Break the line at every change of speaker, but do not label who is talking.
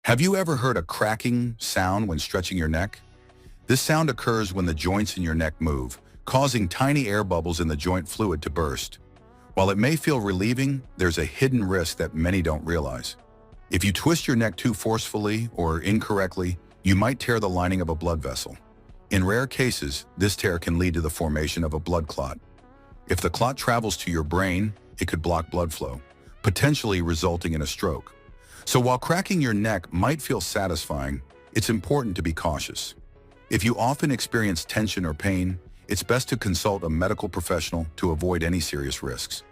Have you ever heard a cracking sound when stretching your neck? This sound occurs when the joints in your neck move, causing tiny air bubbles in the joint fluid to burst. While it may feel relieving, there's a hidden risk that many don't realize. If you twist your neck too forcefully or incorrectly, you might tear the lining of a blood vessel. In rare cases, this tear can lead to the formation of a blood clot. If the clot travels to your brain, it could block blood flow, potentially resulting in a stroke. So while cracking your neck might feel satisfying, it's important to be cautious. If you often experience tension or pain, it's best to consult a medical professional to avoid any serious risks.